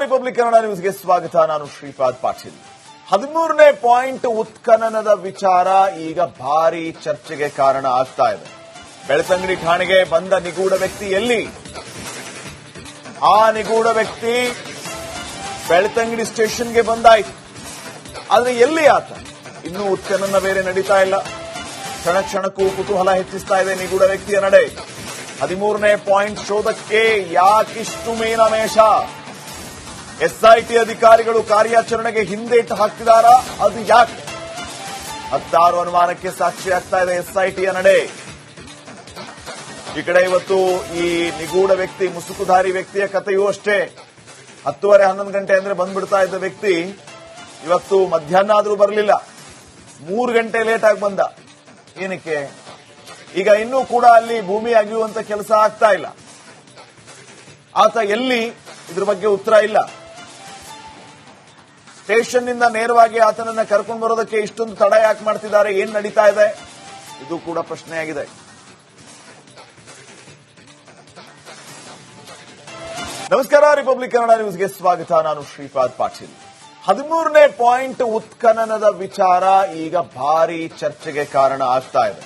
Republic Kannada ನ್ಯೂಸ್ಗೆ ಸ್ವಾಗತ. ನಾನು ಶ್ರೀಪಾದ್ ಪಾಟೀಲ್. 13ನೇ ಪಾಯಿಂಟ್ ಉತ್ಖನನದ ವಿಚಾರ ಈಗ ಭಾರಿ ಚರ್ಚೆಗೆ ಕಾರಣ ಆಗ್ತಾ ಇದೆ. ಬೆಳ್ತಂಗಡಿ ಠಾಣೆಗೆ ಬಂದ ನಿಗೂಢ ವ್ಯಕ್ತಿ ಎಲ್ಲಿ? ಆ ನಿಗೂಢ ವ್ಯಕ್ತಿ ಬೆಳ್ತಂಗಡಿ ಸ್ಟೇಷನ್ಗೆ ಬಂದಾಯ್ತು. ಆದ್ರೆ ಎಲ್ಲಿ ಆತ? ಇನ್ನೂ ಉತ್ಖನನ ಬೇರೆ ನಡೀತಾ ಇಲ್ಲ. ಕ್ಷಣ ಕ್ಷಣಕ್ಕೂ ಕುತೂಹಲ ಹೆಚ್ಚಿಸ್ತಾ ಇದೆ ನಿಗೂಢ ವ್ಯಕ್ತಿಯ ನಡೆ. 13ನೇ ಪಾಯಿಂಟ್ ಶೋಧಕ್ಕೆ ಯಾಕಿಷ್ಟು ಮೀನಮೇಷ? ಎಸ್ಐಟಿ ಅಧಿಕಾರಿಗಳು ಕಾರ್ಯಾಚರಣೆಗೆ ಹಿಂದೇಟು ಹಾಕ್ತಿದಾರಾ? ಅದು ಯಾಕೆ? 16 ಅನುಮಾನಕ್ಕೆ ಸಾಕ್ಷಿಯಾಗ್ತಾ ಇದೆ ಎಸ್ಐಟಿಯ ನಡೆ. ಈ ಕಡೆ ಇವತ್ತು ಈ ನಿಗೂಢ ವ್ಯಕ್ತಿ, ಮುಸುಕುಧಾರಿ ವ್ಯಕ್ತಿಯ ಕಥೆಯೂ ಅಷ್ಟೇ. 10:30-11 ಗಂಟೆ ಅಂದ್ರೆ ಬಂದ್ಬಿಡ್ತಾ ಇದ್ದ ವ್ಯಕ್ತಿ ಇವತ್ತು ಮಧ್ಯಾಹ್ನ ಆದ್ರೂ ಬರಲಿಲ್ಲ. 3 ಗಂಟೆ ಲೇಟ್ ಆಗಿ ಬಂದ. ಏನಕ್ಕೆ? ಈಗ ಇನ್ನೂ ಕೂಡ ಅಲ್ಲಿ ಭೂಮಿ ಅಗೆಯುವಂತ ಕೆಲಸ ಆಗ್ತಾ ಇಲ್ಲ. ಆತ ಎಲ್ಲಿ? ಇದ್ರ ಬಗ್ಗೆ ಉತ್ತರ ಇಲ್ಲ. ಸ್ಟೇಷನ್ ನಿಂದ ನೇರವಾಗಿ ಆತನನ್ನ ಕರ್ಕೊಂಡು ಬರೋದಕ್ಕೆ ಇಷ್ಟೊಂದು ತಡ ಯಾಕೆ ಮಾಡ್ತಿದ್ದಾರೆ? ಏನ್ ನಡೀತಾ ಇದೆ? ಇದು ಕೂಡ ಪ್ರಶ್ನೆಯಾಗಿದೆ. ನಮಸ್ಕಾರ, ರಿಪಬ್ಲಿಕ್ ಕನ್ನಡ ನ್ಯೂಸ್ಗೆ ಸ್ವಾಗತ. ನಾನು ಶ್ರೀಪಾದ್ ಪಾಟೀಲ್. 13ನೇ ಪಾಯಿಂಟ್ ಉತ್ಖನನದ ವಿಚಾರ ಈಗ ಭಾರಿ ಚರ್ಚೆಗೆ ಕಾರಣ ಆಗ್ತಾ ಇದೆ.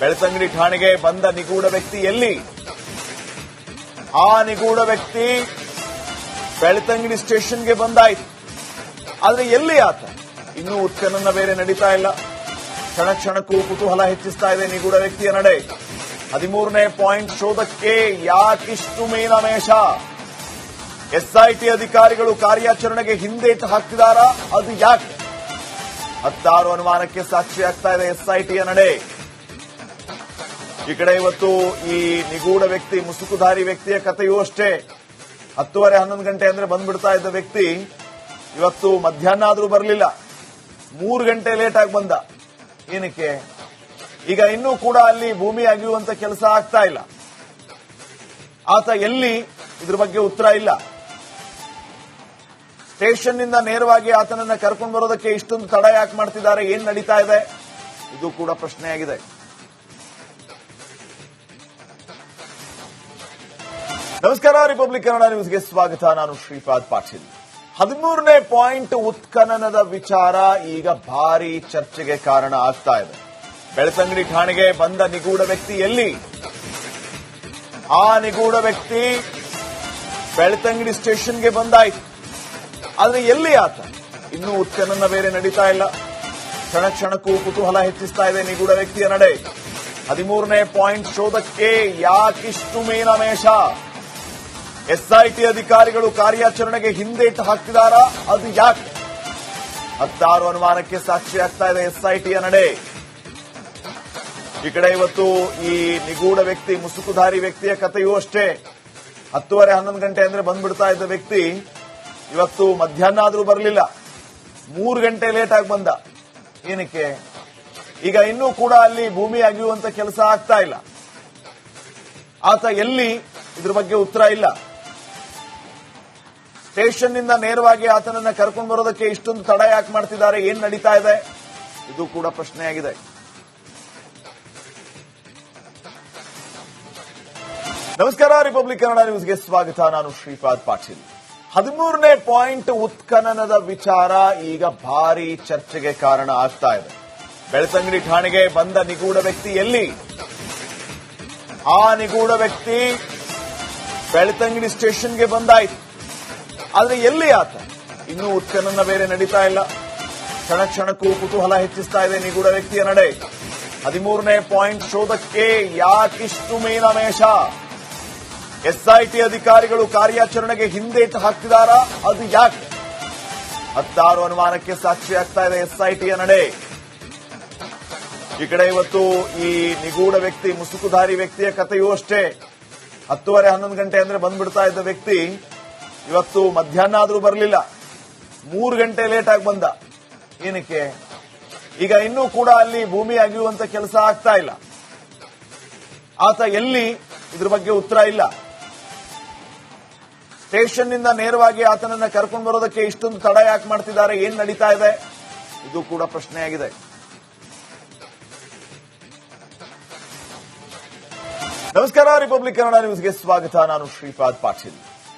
ಬೆಳ್ತಂಗಡಿ ಠಾಣೆಗೆ ಬಂದ ನಿಗೂಢ ವ್ಯಕ್ತಿ ಎಲ್ಲಿ? ಆ ನಿಗೂಢ ವ್ಯಕ್ತಿ ಬೆಳ್ತಂಗಡಿ ಸ್ಟೇಷನ್ಗೆ ಬಂದಾಯ್ತು. ಆದ್ರೆ ಎಲ್ಲಿ ಆತ? ಇನ್ನೂ ಉತ್ಖನನ ಬೇರೆ ನಡೀತಾ ಇಲ್ಲ. ಕ್ಷಣ ಕ್ಷಣಕ್ಕೂ ಕುತೂಹಲ ಹೆಚ್ಚಿಸ್ತಾ ಇದೆ ನಿಗೂಢ ವ್ಯಕ್ತಿಯ ನಡೆ. 13ನೇ ಪಾಯಿಂಟ್ ಶೋಧಕ್ಕೆ ಯಾಕಿಷ್ಟು ಮೀನಮೇಷ? ಎಸ್ಐಟಿ ಅಧಿಕಾರಿಗಳು ಕಾರ್ಯಾಚರಣೆಗೆ ಹಿಂದೇಟು ಹಾಕ್ತಿದಾರಾ? ಅದು ಯಾಕೆ? 16 ಅನುಮಾನಕ್ಕೆ ಸಾಕ್ಷಿಯಾಗ್ತಾ ಇದೆ ಎಸ್ಐಟಿಯ ನಡೆ. ಈ ಕಡೆ ಇವತ್ತು ಈ ನಿಗೂಢ ವ್ಯಕ್ತಿ, ಮುಸುಕುಧಾರಿ ವ್ಯಕ್ತಿಯ ಕಥೆಯೂ ಅಷ್ಟೇ. 10:30-11 ಗಂಟೆ ಅಂದ್ರೆ ಬಂದ್ಬಿಡ್ತಾ ಇದ್ದ ವ್ಯಕ್ತಿ ಇವತ್ತು ಮಧ್ಯಾಹ್ನ ಆದ್ರೂ ಬರಲಿಲ್ಲ. 3 ಗಂಟೆ ಲೇಟ್ ಆಗಿ ಬಂದ. ಏನಕ್ಕೆ? ಈಗ ಇನ್ನೂ ಕೂಡ ಅಲ್ಲಿ ಭೂಮಿ ಅಗೆಯುವಂತ ಕೆಲಸ ಆಗ್ತಾ ಇಲ್ಲ. ಆತ ಎಲ್ಲಿ? ಇದ್ರ ಬಗ್ಗೆ ಉತ್ತರ ಇಲ್ಲ. ಸ್ಟೇಷನ್ ನಿಂದ ನೇರವಾಗಿ ಆತನನ್ನ ಕರ್ಕೊಂಡು ಬರೋದಕ್ಕೆ ಇಷ್ಟೊಂದು ತಡ ಯಾಕೆ ಮಾಡ್ತಿದ್ದಾರೆ? ಏನ್ ನಡೀತಾ ಇದೆ? ಇದು ಕೂಡ ಪ್ರಶ್ನೆಯಾಗಿದೆ. ನಮಸ್ಕಾರ, ರಿಪಬ್ಲಿಕ್ ಕನ್ನಡ ನ್ಯೂಸ್ಗೆ ಸ್ವಾಗತ. ನಾನು ಶ್ರೀಪಾದ್ ಪಾಟೀಲ್. 13ನೇ ಪಾಯಿಂಟ್ ಉತ್ಖನನದ ವಿಚಾರ ಈಗ ಭಾರಿ ಚರ್ಚೆಗೆ ಕಾರಣ ಆಗ್ತಾ ಇದೆ. ಬೆಳ್ತಂಗಡಿ ಠಾಣೆಗೆ ಬಂದ ನಿಗೂಢ ವ್ಯಕ್ತಿ ಎಲ್ಲಿ? ಆ ನಿಗೂಢ ವ್ಯಕ್ತಿ ಬೆಳ್ತಂಗಡಿ ಸ್ಟೇಷನ್ಗೆ ಬಂದಾಯ್ತು. ಆದ್ರೆ ಎಲ್ಲಿ ಆತ? ಇನ್ನೂ ಉತ್ಖನನ ಬೇರೆ ನಡೀತಾ ಇಲ್ಲ. ಕ್ಷಣ ಕ್ಷಣಕ್ಕೂ ಕುತೂಹಲ ಹೆಚ್ಚಿಸ್ತಾ ಇದೆ ನಿಗೂಢ ವ್ಯಕ್ತಿಯ ನಡೆ. 13ನೇ ಪಾಯಿಂಟ್ ಶೋಧಕ್ಕೆ ಯಾಕಿಷ್ಟು ಮೀನಮೇಷ? ಎಸ್ಐಟಿ ಅಧಿಕಾರಿಗಳು ಕಾರ್ಯಾಚರಣೆಗೆ ಹಿಂದೇಟು ಹಾಕ್ತಿದಾರಾ? ಅದು ಯಾಕೆ? 16 ಅನುಮಾನಕ್ಕೆ ಸಾಕ್ಷಿಯಾಗ್ತಾ ಇದೆ ಎಸ್ಐಟಿಯ ನಡೆ. ಈ ಕಡೆ ಇವತ್ತು ಈ ನಿಗೂಢ ವ್ಯಕ್ತಿ, ಮುಸುಕುಧಾರಿ ವ್ಯಕ್ತಿಯ ಕಥೆಯೂ ಅಷ್ಟೇ. 10:30-11 ಗಂಟೆ ಅಂದ್ರೆ ಬಂದ್ಬಿಡ್ತಾ ಇದ್ದ ವ್ಯಕ್ತಿ ಇವತ್ತು ಮಧ್ಯಾಹ್ನ ಆದ್ರೂ ಬರಲಿಲ್ಲ. 3 ಗಂಟೆ ಲೇಟ್ ಆಗಿ ಬಂದ. ಏನಕ್ಕೆ? ಈಗ ಇನ್ನೂ ಕೂಡ ಅಲ್ಲಿ ಭೂಮಿ ಅಗೆಯುವಂತ ಕೆಲಸ ಆಗ್ತಾ ಇಲ್ಲ. ಆತ ಎಲ್ಲಿ? ಇದ್ರ ಬಗ್ಗೆ ಉತ್ತರ ಇಲ್ಲ. ಸ್ಟೇಷನ್ ನಿಂದ ನೇರವಾಗಿ ಆತನನ್ನ ಕರ್ಕೊಂಡು ಬರೋದಕ್ಕೆ ಇಷ್ಟೊಂದು ತಡ ಯಾಕೆ ಮಾಡ್ತಿದ್ದಾರೆ? ಏನ್ ನಡೀತಾ ಇದೆ? ಇದು ಕೂಡ ಪ್ರಶ್ನೆಯಾಗಿದೆ. ನಮಸ್ಕಾರ, ರಿಪಬ್ಲಿಕ್ ಕನ್ನಡ ನ್ಯೂಸ್ಗೆ ಸ್ವಾಗತ. ನಾನು ಶ್ರೀಪಾದ್ ಪಾಟೀಲ್. 13ನೇ ಪಾಯಿಂಟ್ ಉತ್ಖನನದ ವಿಚಾರ ಈಗ ಭಾರಿ ಚರ್ಚೆಗೆ ಕಾರಣ ಆಗ್ತಾ ಇದೆ. ಬೆಳ್ತಂಗಡಿ ಠಾಣೆಗೆ ಬಂದ ನಿಗೂಢ ವ್ಯಕ್ತಿ ಎಲ್ಲಿ? ಆ ನಿಗೂಢ ವ್ಯಕ್ತಿ ಬೆಳ್ತಂಗಡಿ ಸ್ಟೇಷನ್ಗೆ ಬಂದಾಯ್ತು. ಆದ್ರೆ ಎಲ್ಲಿ ಆತ? ಇನ್ನೂ ಉತ್ಖನನ ಬೇರೆ ನಡೀತಾ ಇಲ್ಲ. ಕ್ಷಣ ಕ್ಷಣಕ್ಕೂ ಕುತೂಹಲ ಹೆಚ್ಚಿಸ್ತಾ ಇದೆ ನಿಗೂಢ ವ್ಯಕ್ತಿಯ ನಡೆ. 13ನೇ ಪಾಯಿಂಟ್ ಶೋಧಕ್ಕೆ ಯಾಕಿಷ್ಟು ಮೀನಮೇಷ? ಎಸ್ಐಟಿ ಅಧಿಕಾರಿಗಳು ಕಾರ್ಯಾಚರಣೆಗೆ ಹಿಂದೇಟು ಹಾಕ್ತಿದಾರಾ? ಅದು ಯಾಕೆ? 16 ಅನುಮಾನಕ್ಕೆ ಸಾಕ್ಷಿಯಾಗ್ತಾ ಇದೆ ಎಸ್ಐಟಿಯ ನಡೆ. ಈ ಕಡೆ ಇವತ್ತು ಈ ನಿಗೂಢ ವ್ಯಕ್ತಿ, ಮುಸುಕುಧಾರಿ ವ್ಯಕ್ತಿಯ ಕಥೆಯೂ ಅಷ್ಟೇ. 10:30-11 ಗಂಟೆ ಅಂದ್ರೆ ಬಂದ್ಬಿಡ್ತಾ ಇದ್ದ ವ್ಯಕ್ತಿ ಇವತ್ತು ಮಧ್ಯಾಹ್ನ ಆದ್ರೂ ಬರಲಿಲ್ಲ. 3 ಗಂಟೆ ಲೇಟ್ ಆಗಿ ಬಂದ. ಏನಕ್ಕೆ? ಈಗ ಇನ್ನೂ ಕೂಡ ಅಲ್ಲಿ ಭೂಮಿ ಅಗೆಯುವಂತ ಕೆಲಸ ಆಗ್ತಾ ಇಲ್ಲ. ಆತ ಎಲ್ಲಿ? ಇದ್ರ ಬಗ್ಗೆ ಉತ್ತರ ಇಲ್ಲ. ಸ್ಟೇಷನ್ ನಿಂದ ನೇರವಾಗಿ ಆತನನ್ನ ಕರ್ಕೊಂಡು ಬರೋದಕ್ಕೆ ಇಷ್ಟೊಂದು ತಡ ಯಾಕೆ ಮಾಡ್ತಿದ್ದಾರೆ? ಏನ್ ನಡೀತಾ ಇದೆ? ಇದು ಕೂಡ ಪ್ರಶ್ನೆಯಾಗಿದೆ. ನಮಸ್ಕಾರ, ರಿಪಬ್ಲಿಕ್ ಕನ್ನಡ ನ್ಯೂಸ್ಗೆ ಸ್ವಾಗತ. ನಾನು ಶ್ರೀಪಾದ್ ಪಾಟೀಲ್.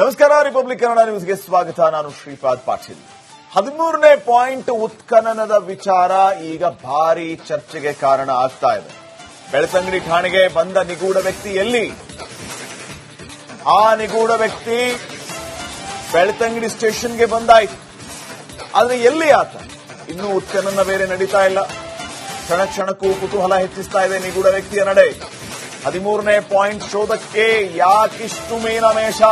ನಮಸ್ಕಾರ, ರಿಪಬ್ಲಿಕ್ ಕನ್ನಡ ನ್ಯೂಸ್ಗೆ ಸ್ವಾಗತ. ನಾನು ಶ್ರೀಪಾದ್ ಪಾಟೀಲ್. 13ನೇ ಪಾಯಿಂಟ್ ಉತ್ಖನನದ ವಿಚಾರ ಈಗ ಭಾರಿ ಚರ್ಚೆಗೆ ಕಾರಣ ಆಗ್ತಾ ಇದೆ. ಬೆಳ್ತಂಗಡಿ ಠಾಣೆಗೆ ಬಂದ ನಿಗೂಢ ವ್ಯಕ್ತಿ ಎಲ್ಲಿ? ಆ ನಿಗೂಢ ವ್ಯಕ್ತಿ ಬೆಳ್ತಂಗಡಿ ಸ್ಟೇಷನ್ಗೆ ಬಂದಾಯ್ತು. ಆದ್ರೆ ಎಲ್ಲಿ ಆತ? ಇನ್ನೂ ಉತ್ಖನನ ಬೇರೆ ನಡೀತಾ ಇಲ್ಲ. ಕ್ಷಣ ಕ್ಷಣಕ್ಕೂ ಕುತೂಹಲ ಹೆಚ್ಚಿಸ್ತಾ ಇದೆ ನಿಗೂಢ ವ್ಯಕ್ತಿಯ ನಡೆ. 13ನೇ ಪಾಯಿಂಟ್ ಶೋಧಕ್ಕೆ ಯಾಕಿಷ್ಟು ಮೀನಮೇಷ?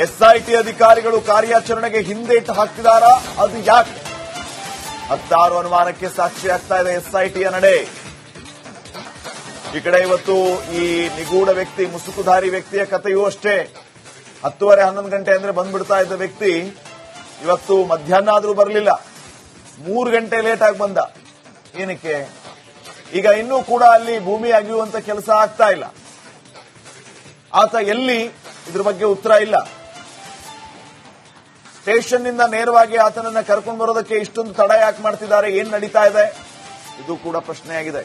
ಎಸ್ಐಟಿ ಅಧಿಕಾರಿಗಳು ಕಾರ್ಯಾಚರಣೆಗೆ ಹಿಂದೇಟು ಹಾಕ್ತಿದಾರಾ? ಅದು ಯಾಕೆ? ಹತ್ತಾರು ಅನುಮಾನಕ್ಕೆ ಸಾಕ್ಷಿಯಾಗ್ತಾ ಇದೆ ಎಸ್ಐಟಿಯ ನಡೆ. ಈ ಕಡೆ ಇವತ್ತು ಈ ನಿಗೂಢ ವ್ಯಕ್ತಿ, ಮುಸುಕುಧಾರಿ ವ್ಯಕ್ತಿಯ ಕಥೆಯೂ ಅಷ್ಟೇ. 10:30 11 ಗಂಟೆ ಅಂದ್ರೆ ಬಂದ್ಬಿಡ್ತಾ ಇದ್ದ ವ್ಯಕ್ತಿ ಇವತ್ತು ಮಧ್ಯಾಹ್ನ ಆದ್ರೂ ಬರಲಿಲ್ಲ. 3 ಗಂಟೆ ಲೇಟ್ ಆಗಿ ಬಂದ. ಏನಕ್ಕೆ? ಈಗ ಇನ್ನೂ ಕೂಡ ಅಲ್ಲಿ ಭೂಮಿ ಅಗೆಯುವಂತ ಕೆಲಸ ಆಗ್ತಾ ಇಲ್ಲ. ಆತ ಎಲ್ಲಿ? ಇದ್ರ ಬಗ್ಗೆ ಉತ್ತರ ಇಲ್ಲ. ಸ್ಟೇಷನ್ ನಿಂದ ನೇರವಾಗಿ ಆತನನ್ನ ಕರ್ಕೊಂಡು ಬರೋದಕ್ಕೆ ಇಷ್ಟೊಂದು ತಡ ಯಾಕೆ ಮಾಡ್ತಿದ್ದಾರೆ? ಏನ್ ನಡೀತಾ ಇದೆ? ಇದು ಕೂಡ ಪ್ರಶ್ನೆಯಾಗಿದೆ.